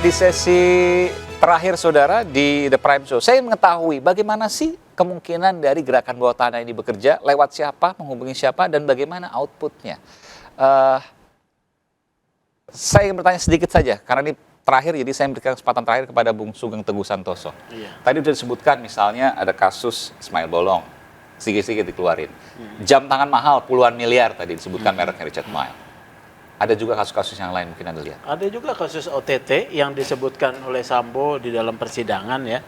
Di sesi terakhir saudara di The Prime Show, saya mengetahui bagaimana sih kemungkinan dari gerakan bawah tanah ini bekerja, lewat siapa, menghubungi siapa, dan bagaimana outputnya. Saya ingin bertanya sedikit saja, karena ini terakhir, jadi saya memberikan kesempatan terakhir kepada Bung Sugeng Teguh Santoso. Iya. Tadi sudah disebutkan misalnya ada kasus Ismail Bolong, sedikit-sedikit dikeluarin. Jam tangan mahal puluhan miliar tadi disebutkan mereknya Richard Mille. Ada juga kasus-kasus yang lain mungkin Anda lihat. Ada juga kasus OTT yang disebutkan oleh Sambo di dalam persidangan ya.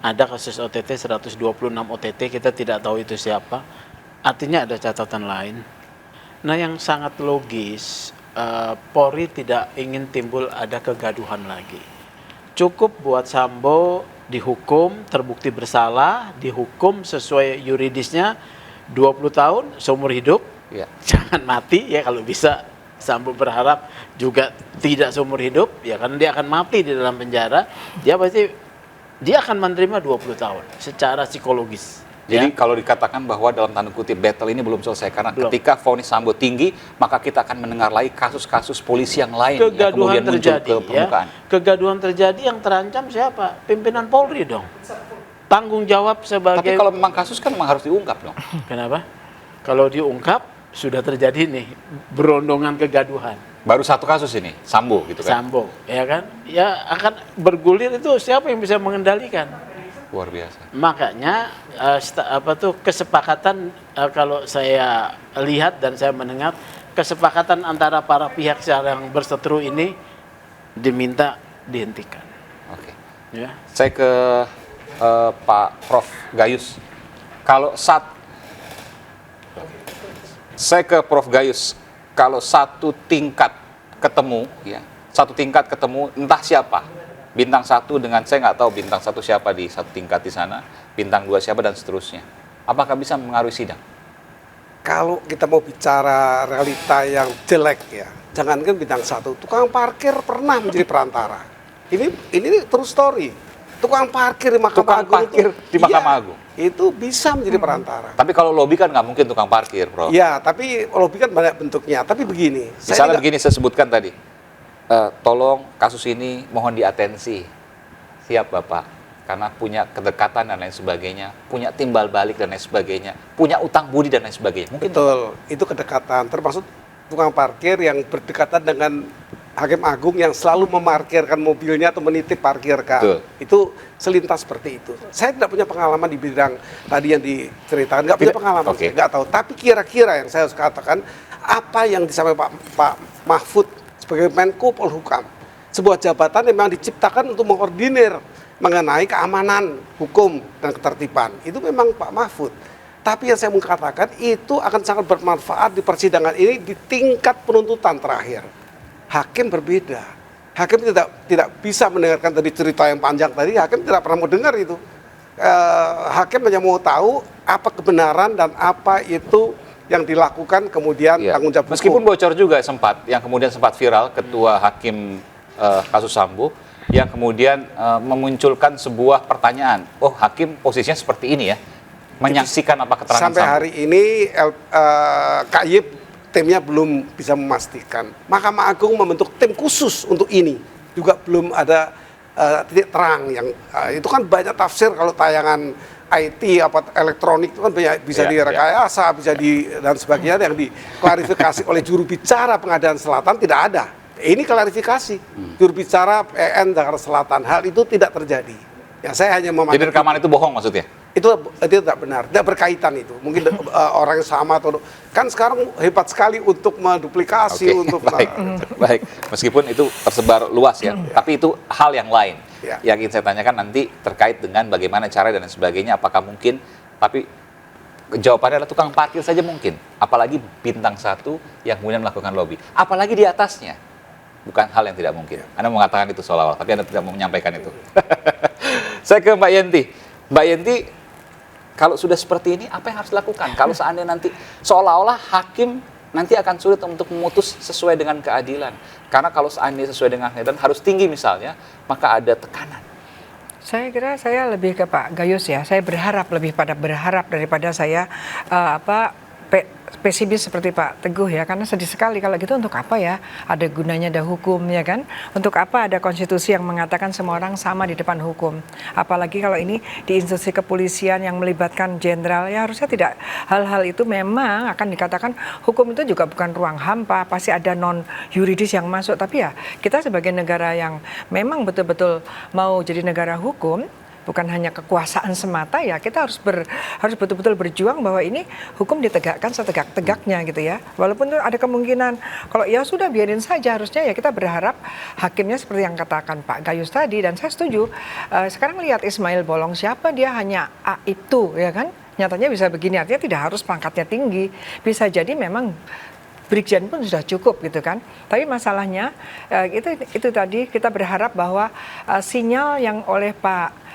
Ada kasus OTT 126 OTT, kita tidak tahu itu siapa. Artinya ada catatan lain. Nah, yang sangat logis, Polri tidak ingin timbul ada kegaduhan lagi. Cukup buat Sambo dihukum, terbukti bersalah, dihukum sesuai yuridisnya 20 tahun seumur hidup. Ya. Jangan mati ya kalau bisa. Sambo berharap juga tidak seumur hidup, ya karena dia akan mati di dalam penjara, dia akan menerima 20 tahun secara psikologis. Jadi kalau dikatakan bahwa dalam tanda kutip battle ini belum selesai, karena ketika vonis Sambo tinggi, maka kita akan mendengar lagi kasus-kasus polisi yang lain yang kemudian muncul ke permukaan. Kegaduhan terjadi, yang terancam siapa? Pimpinan Polri dong. Tanggung jawab sebagai... Tapi kalau memang kasus kan memang harus diungkap dong. Kenapa? Kalau diungkap, sudah terjadi nih berondongan kegaduhan. Baru satu kasus ini, Sambo gitu kan? Sambo, ya kan? Ya akan bergulir itu siapa yang bisa mengendalikan? Luar biasa. Makanya kesepakatan kalau saya lihat dan saya mendengar kesepakatan antara para pihak yang berseteru ini diminta dihentikan. Oke. Ya. Saya ke Pak Prof Gayus. Saya ke Prof Gayus, kalau satu tingkat ketemu, entah siapa, bintang 1 dengan saya nggak tahu bintang 1 siapa di satu tingkat di sana, bintang 2 siapa dan seterusnya, apakah bisa mempengaruhi sidang? Kalau kita mau bicara realita yang jelek ya, jangankan bintang 1, tukang parkir pernah menjadi perantara. Ini true story. Tukang parkir di Mahkamah Agung itu bisa menjadi perantara. Tapi kalau lobby kan nggak mungkin tukang parkir, Prof. Ya, tapi lobby kan banyak bentuknya. Tapi begini, misalnya begini saya sebutkan tadi, tolong kasus ini mohon diatensi. Siap Bapak, karena punya kedekatan dan lain sebagainya, punya timbal balik dan lain sebagainya, punya utang budi dan lain sebagainya. Mungkin betul, itu kedekatan. Termasuk tukang parkir yang berdekatan dengan Hakim Agung yang selalu memarkirkan mobilnya atau menitip parkirkan. Betul. Itu selintas seperti itu. Saya tidak punya pengalaman di bidang tadi yang diceritakan, nggak punya pengalaman, nggak tahu. Tapi kira-kira yang saya harus katakan, apa yang disampaikan Pak Mahfud sebagai Menko Polhukam, sebuah jabatan yang memang diciptakan untuk mengkoordinir mengenai keamanan hukum dan ketertiban. Itu memang Pak Mahfud. Tapi yang saya mau katakan, itu akan sangat bermanfaat di persidangan ini di tingkat penuntutan terakhir. Hakim berbeda. Hakim tidak bisa mendengarkan tadi cerita yang panjang tadi. Hakim tidak pernah mau dengar itu. Hakim hanya mau tahu apa kebenaran dan apa itu yang dilakukan kemudian tanggung jawab. Meskipun bocor juga yang kemudian sempat viral ketua hakim kasus Sambo yang kemudian memunculkan sebuah pertanyaan. Oh, hakim posisinya seperti ini ya, menyaksikan apa keterangan sampai Sambo. hari ini KY timnya belum bisa memastikan. Mahkamah Agung membentuk tim khusus untuk ini. Juga belum ada titik terang yang itu kan banyak tafsir kalau tayangan IT apa elektronik itu kan banyak bisa direkayasa, bisa dan sebagainya yang diklarifikasi oleh juru bicara Pengadilan Selatan tidak ada. Ini klarifikasi. Juru bicara PN Jakarta Selatan, hal itu tidak terjadi. Ya saya hanya Jadi rekaman itu bohong maksudnya? Itu tidak benar, tidak berkaitan itu. Mungkin orang yang sama atau kan sekarang hebat sekali untuk menduplikasi untuk baik. Meskipun itu tersebar luas ya, tapi itu hal yang lain. Yang ingin saya tanyakan nanti terkait dengan bagaimana cara dan sebagainya, apakah mungkin, tapi jawabannya adalah tukang parkir saja mungkin, apalagi bintang 1 yang kemudian melakukan lobby, apalagi di atasnya. Bukan hal yang tidak mungkin. Anda mengatakan itu seolah-olah, tapi Anda tidak mau menyampaikan itu. Saya ke Mbak Yenti. Mbak Yenti, kalau sudah seperti ini, apa yang harus dilakukan? Kalau seandainya nanti seolah-olah hakim nanti akan sulit untuk memutus sesuai dengan keadilan. Karena kalau seandainya sesuai dengan keadilan harus tinggi misalnya, maka ada tekanan. Saya kira saya lebih ke Pak Gayus ya. Saya berharap daripada saya pesimis seperti Pak Teguh ya, karena sedih sekali kalau gitu. Untuk apa ya ada gunanya ada hukum, ya kan? Untuk apa ada konstitusi yang mengatakan semua orang sama di depan hukum? Apalagi kalau ini di institusi kepolisian yang melibatkan jenderal, ya harusnya tidak. Hal-hal itu memang akan dikatakan hukum itu juga bukan ruang hampa, pasti ada non yuridis yang masuk. Tapi ya kita sebagai negara yang memang betul-betul mau jadi negara hukum, bukan hanya kekuasaan semata, ya kita harus betul-betul berjuang bahwa ini hukum ditegakkan setegak-tegaknya gitu ya. Walaupun ada kemungkinan kalau ya sudah biarin saja, harusnya ya kita berharap hakimnya seperti yang katakan Pak Gayus tadi, dan saya setuju. Sekarang lihat Ismail Bolong, siapa dia, hanya A itu ya kan, nyatanya bisa begini. Artinya tidak harus pangkatnya tinggi, bisa jadi memang Brigjen pun sudah cukup gitu kan. Tapi masalahnya itu tadi kita berharap bahwa sinyal yang oleh Pak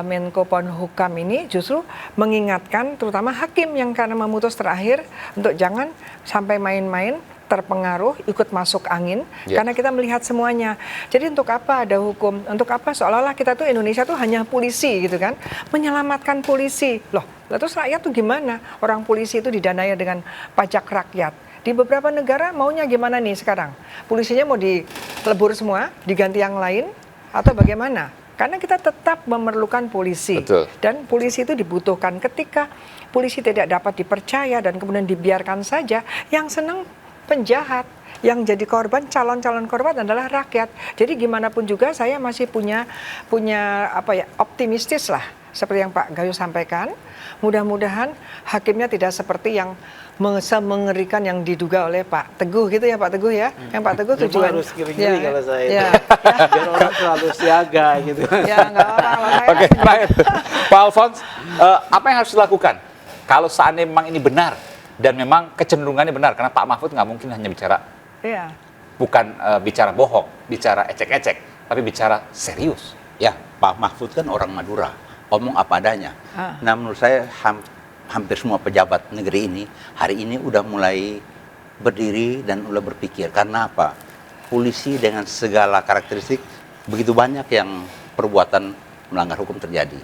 Menko Polhukam ini justru mengingatkan terutama hakim yang karena memutus terakhir untuk jangan sampai main-main, terpengaruh, ikut masuk angin, karena kita melihat semuanya. Jadi untuk apa ada hukum? Untuk apa seolah-olah kita tuh Indonesia tuh hanya polisi gitu kan, menyelamatkan polisi. Loh, terus rakyat tuh gimana? Orang polisi itu didanai dengan pajak rakyat. Di beberapa negara maunya gimana nih sekarang? Polisinya mau dilebur semua, diganti yang lain, atau bagaimana? Karena kita tetap memerlukan polisi. Betul. Dan polisi itu dibutuhkan. Ketika polisi tidak dapat dipercaya dan kemudian dibiarkan saja, yang senang penjahat, yang jadi korban, calon-calon korban adalah rakyat. Jadi gimana pun juga saya masih punya optimistis lah, seperti yang Pak Gayus sampaikan. Mudah-mudahan hakimnya tidak seperti yang mengerikan yang diduga oleh Pak Teguh gitu ya, Pak Teguh ya. Yang Pak Teguh tujuan harus kiri-kiri kalau saya. Ya. Biar orang selalu siaga gitu. Ya nggak apa-apa kalau saya. Oke, terakhir. Pak Alphonse, apa yang harus dilakukan kalau seandainya memang ini benar dan memang kecenderungannya benar, karena Pak Mahfud nggak mungkin hanya bicara bukan bicara bohong, bicara ecek-ecek, tapi bicara serius. Ya, Pak Mahfud kan orang Madura, omong apa adanya. Nah, menurut saya hampir semua pejabat negeri ini hari ini udah mulai berdiri dan udah berpikir. Karena apa? Polisi dengan segala karakteristik begitu banyak yang perbuatan melanggar hukum terjadi.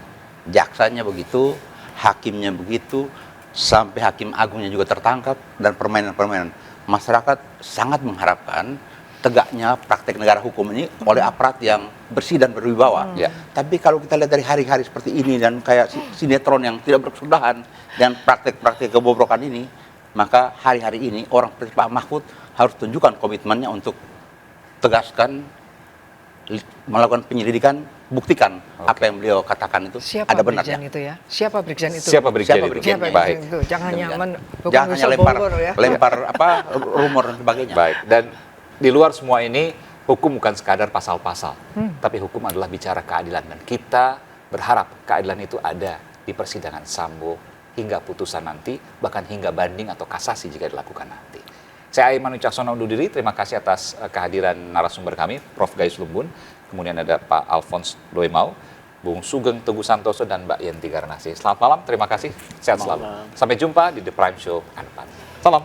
Jaksanya begitu, hakimnya begitu, sampai hakim agungnya juga tertangkap, dan permainan-permainan. Masyarakat sangat mengharapkan tegaknya praktek negara hukum ini oleh aparat yang bersih dan berwibawa. Tapi kalau kita lihat dari hari-hari seperti ini dan kayak sinetron yang tidak berkesudahan dan praktek-praktek kebobrokan ini, maka hari-hari ini orang seperti Pak Mahfud harus tunjukkan komitmennya untuk tegaskan, melakukan penyelidikan, buktikan apa yang beliau katakan itu Siapa ada benarnya. Brigjen itu ya? Siapa Brigjen itu? Siapa Brigjen Siapa itu? Brigjen? Baik. itu? Jangan nyaman, bukan Jangan hanya whistleblower ya. lempar rumor dan sebagainya. Baik, dan di luar semua ini, hukum bukan sekadar pasal-pasal, tapi hukum adalah bicara keadilan. Dan kita berharap keadilan itu ada di persidangan Sambo hingga putusan nanti, bahkan hingga banding atau kasasi jika dilakukan nanti. Saya Aiman Wicaksono undur diri, terima kasih atas kehadiran narasumber kami, Prof. Gayus Lumbun, kemudian ada Pak Alphonse Doemau, Bung Sugeng Teguh Santoso, dan Mbak Yenti Garnasi. Selamat malam, terima kasih, sehat selalu. Sampai jumpa di The Prime Show pekan depan. Salam.